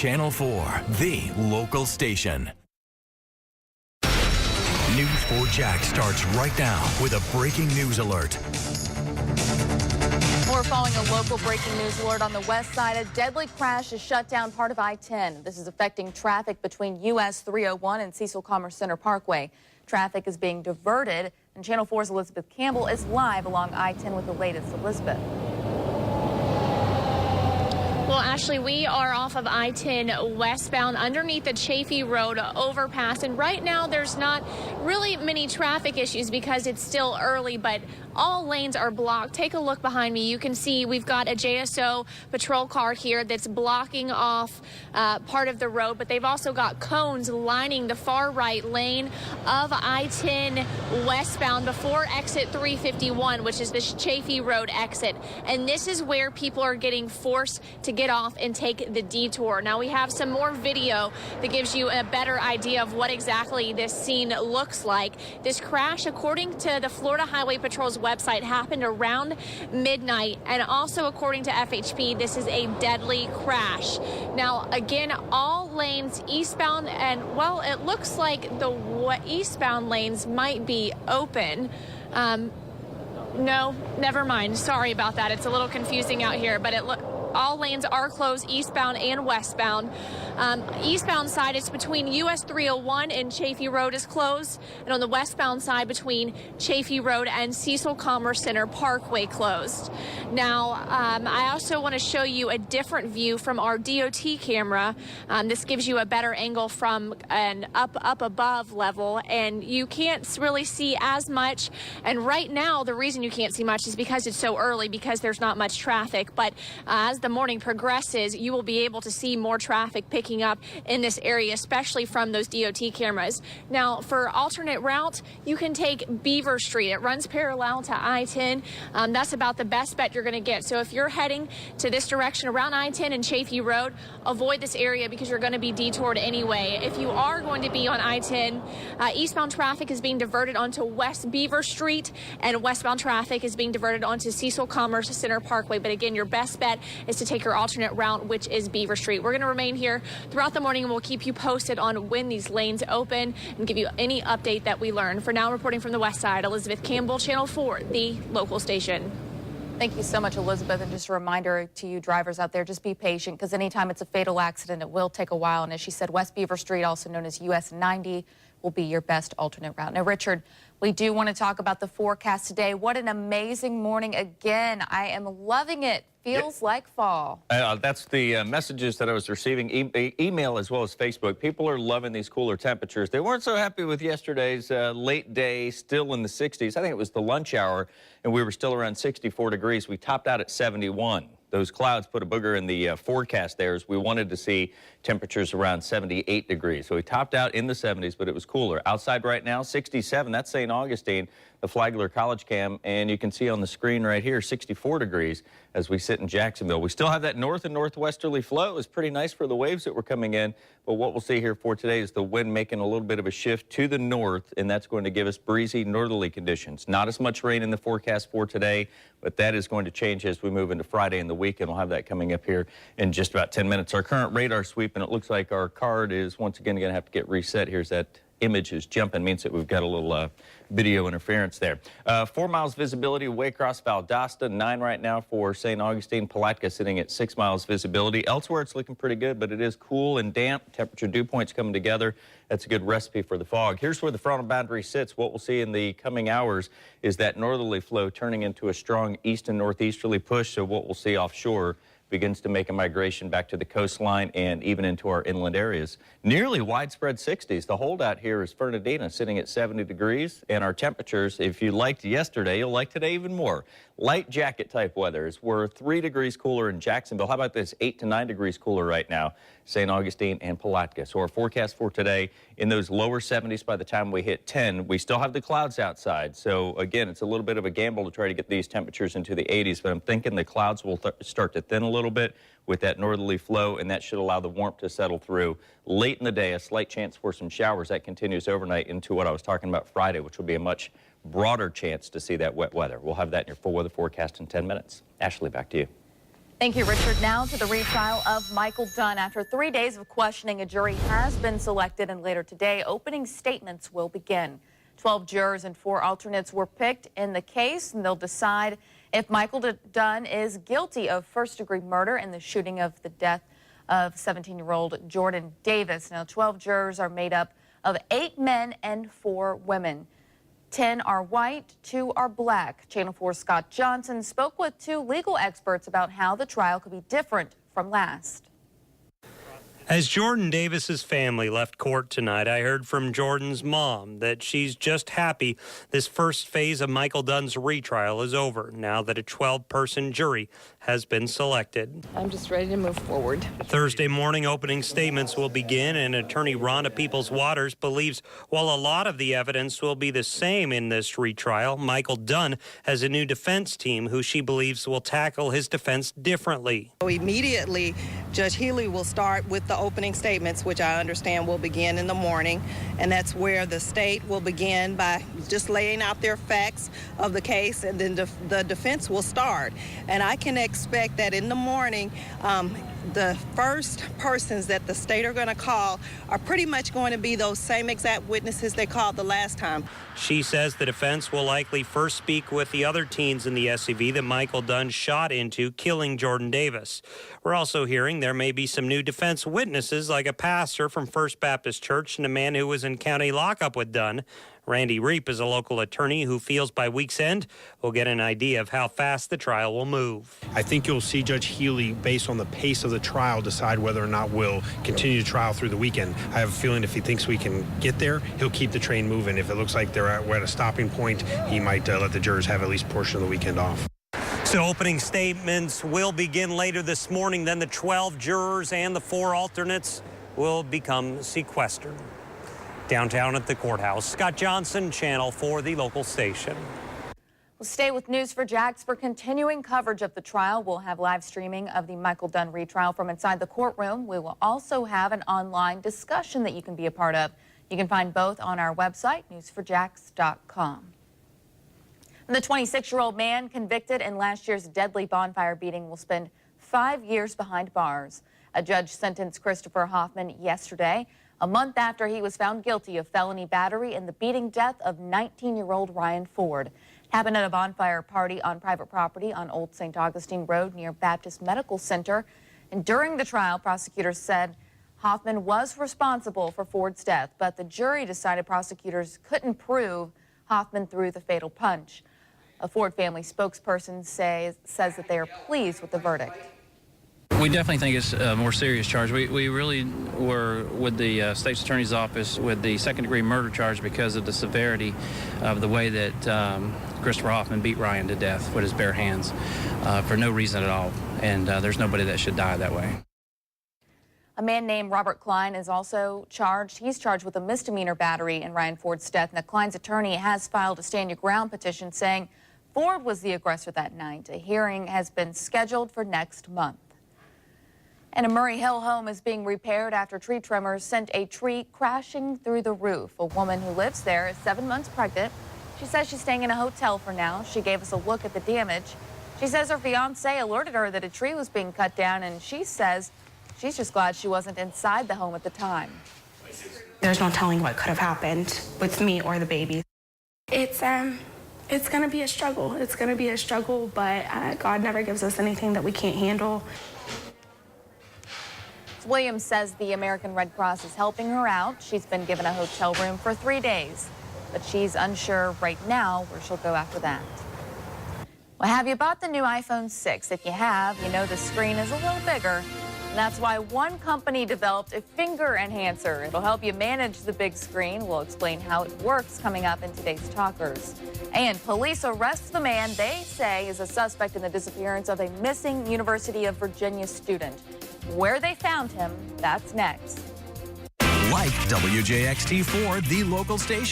Channel 4, the local station. News 4 Jax starts right now with a breaking news alert. We're following a local breaking news alert on the west side. A deadly crash has shut down part of I-10. This is affecting traffic between US 301 and Cecil Commerce Center Parkway. Traffic is being diverted, and Channel 4's Elizabeth Campbell is live along I-10 with the latest. Elizabeth. Well, Ashley, we are off of I-10 westbound underneath the Chafee Road overpass, and right now there's not really many traffic issues because it's still early, but all lanes are blocked. Take a look behind me. You can see we've got a JSO patrol car here that's blocking off part of the road, but they've also got cones lining the far right lane of I-10 westbound before exit 351, which is the Chafee Road exit. And this is where people are getting forced to get off and take the detour. Now we have some more video that gives you a better idea of what exactly this scene looks like. This crash, according to the Florida Highway Patrol's website, happened around midnight, and also according to FHP, this is a deadly crash. Now again, all lanes eastbound, and well, it looks like the eastbound lanes might be open. No, never mind. Sorry about that. It's a little confusing out here, but all lanes are closed eastbound and westbound. Eastbound side, it's between US 301 and Chafee Road is closed, and on the westbound side between Chafee Road and Cecil Commerce Center Parkway closed. Now, I also want to show you a different view from our DOT camera. This gives you a better angle from an up above level, and you can't really see as much. And right now, the reason you can't see much is because it's so early, because there's not much traffic. But as the morning progresses, you will be able to see more traffic picking up in this area, especially from those DOT cameras. Now, for alternate route, you can take Beaver Street. It runs parallel to I-10. That's about the best bet you're going to get. So if you're heading to this direction around I-10 and Chafee Road, avoid this area because you're going to be detoured anyway. If you are going to be on I-10, eastbound traffic is being diverted onto West Beaver Street, and westbound traffic is being diverted onto Cecil Commerce Center Parkway. But again, your best bet is to take your alternate route, which is Beaver Street. We're going to remain here throughout the morning, and we'll keep you posted on when these lanes open and give you any update that we learn. For now, reporting from the west side, Elizabeth Campbell, Channel 4, the local station. Thank you so much, Elizabeth. And just a reminder to you drivers out there, just be patient, because anytime it's a fatal accident, it will take a while. And as she said, West Beaver Street, also known as US 90, will be your best alternate route. Now, Richard, we do want to talk about the forecast today. What an amazing morning again. I am loving it. Feels like fall. That's the messages that I was receiving, email as well as Facebook. People are loving these cooler temperatures. They weren't so happy with yesterday's late day, still in the 60s. I think it was the lunch hour, and we were still around 64 degrees. We topped out at 71. Those clouds put a booger in the forecast there, as we wanted to see temperatures around 78 degrees. So we topped out in the 70s, but it was cooler. Outside right now, 67. That's St. Augustine, the Flagler College Cam, and you can see on the screen right here, 64 degrees as we sit in Jacksonville. We still have that north and northwesterly flow. It was pretty nice for the waves that were coming in, but what we'll see here for today is the wind making a little bit of a shift to the north, and that's going to give us breezy northerly conditions. Not as much rain in the forecast for today, but that is going to change as we move into Friday and the weekend. We'll have that coming up here in just about 10 minutes. Our current radar sweep, and it looks like our card is once again going to have to get reset. Here's that image is jumping, means that we've got a little video interference there. 4 miles visibility way across Valdosta, 9 right now for St. Augustine. Palatka sitting at 6 miles visibility. Elsewhere it's looking pretty good, but it is cool and damp. Temperature dew points coming together. That's a good recipe for the fog. Here's where the frontal boundary sits. What we'll see in the coming hours is that northerly flow turning into a strong east and northeasterly push. So what we'll see offshore begins to make a migration back to the coastline and even into our inland areas. Nearly widespread 60s. The holdout here is Fernandina sitting at 70 degrees, and our temperatures, if you liked yesterday, you'll like today even more. Light jacket type weather. We're 3 degrees cooler in Jacksonville. How about this? 8 to 9 degrees cooler right now, St. Augustine and Palatka. So our forecast for today in those lower 70s by the time we hit 10. We still have the clouds outside. So again, it's a little bit of a gamble to try to get these temperatures into the 80s, but I'm thinking the clouds will start to thin a little bit with that northerly flow, and that should allow the warmth to settle through. Late in the day, a slight chance for some showers. That continues overnight into what I was talking about Friday, which will be a much broader chance to see that wet weather. We'll have that in your full weather forecast in 10 minutes. Ashley, back to you. Thank you, Richard. Now to the retrial of Michael Dunn. After 3 days of questioning, a jury has been selected, and later today, opening statements will begin. 12 jurors and 4 alternates were picked in the case, and they'll decide if Michael Dunn is guilty of first-degree murder in the shooting of the death of 17-year-old Jordan Davis. Now, 12 jurors are made up of 8 men and 4 women. 10 are white, 2 are black. Channel 4's Scott Johnson spoke with 2 legal experts about how the trial could be different from last. As Jordan Davis's family left court tonight, I heard from Jordan's mom that she's just happy this first phase of Michael Dunn's retrial is over now that a 12-person jury has been selected. I'm just ready to move forward. Thursday morning opening statements will begin, and attorney Rhonda Peoples-Waters believes while a lot of the evidence will be the same in this retrial, Michael Dunn has a new defense team who she believes will tackle his defense differently. Immediately, Judge Healy will start with the opening statements, which I understand will begin in the morning, and that's where the state will begin by just laying out their facts of the case, and then the defense will start. And I can expect that in the morning, the first persons that the state are going to call are pretty much going to be those same exact witnesses they called the last time. She says the defense will likely first speak with the other teens in the SUV that Michael Dunn shot into, killing Jordan Davis. We're also hearing there may be some new defense witnesses, like a pastor from First Baptist Church and a man who was in county lockup with Dunn. Randy Reep is a local attorney who feels by week's end we'll get an idea of how fast the trial will move. I think you'll see Judge Healy, based on the pace of the trial, decide whether or not we'll continue the trial through the weekend. I have a feeling if he thinks we can get there, he'll keep the train moving. If it looks like we're at a stopping point, he might let the jurors have at least a portion of the weekend off. So opening statements will begin later this morning. Then the 12 jurors and the 4 alternates will become sequestered. Downtown at the courthouse, Scott Johnson, Channel 4, the local station. We'll stay with News4JAX for continuing coverage of the trial. We'll have live streaming of the Michael Dunn retrial from inside the courtroom. We will also have an online discussion that you can be a part of. You can find both on our website, news4jax.com. The 26-year-old man convicted in last year's deadly bonfire beating will spend 5 years behind bars. A judge sentenced Christopher Hoffman yesterday, a month after he was found guilty of felony battery in the beating death of 19-year-old Ryan Ford. It happened at a bonfire party on private property on Old St. Augustine Road near Baptist Medical Center. And during the trial, prosecutors said Hoffman was responsible for Ford's death, but the jury decided prosecutors couldn't prove Hoffman threw the fatal punch. A Ford family spokesperson says that they are pleased with the verdict. We definitely think it's a more serious charge. We really were with the state's attorney's office with the second-degree murder charge because of the severity of the way that Christopher Hoffman beat Ryan to death with his bare hands for no reason at all. And there's nobody that should die that way. A man named Robert Klein is also charged. He's charged with a misdemeanor battery in Ryan Ford's death. Now, Klein's attorney has filed a stand your ground petition saying Ford was the aggressor that night. A hearing has been scheduled for next month. And a Murray Hill home is being repaired after tree trimmers sent a tree crashing through the roof. A woman who lives there is 7 months pregnant. She says she's staying in a hotel for now. She gave us a look at the damage. She says her fiance alerted her that a tree was being cut down, and she says she's just glad she wasn't inside the home at the time. There's no telling what could have happened with me or the baby. It's going to be a struggle. It's going to be a struggle, but God never gives us anything that we can't handle. Williams says the American Red Cross is helping her out. She's been given a hotel room for 3 days, but she's unsure right now where she'll go after that. Well, have you bought the new iPhone 6? If you have, you know the screen is a little bigger. And that's why one company developed a finger enhancer. It'll help you manage the big screen. We'll explain how it works coming up in today's Talkers. And police arrest the man they say is a suspect in the disappearance of a missing University of Virginia student. Where they found him, that's next. Like WJXT4, the local station.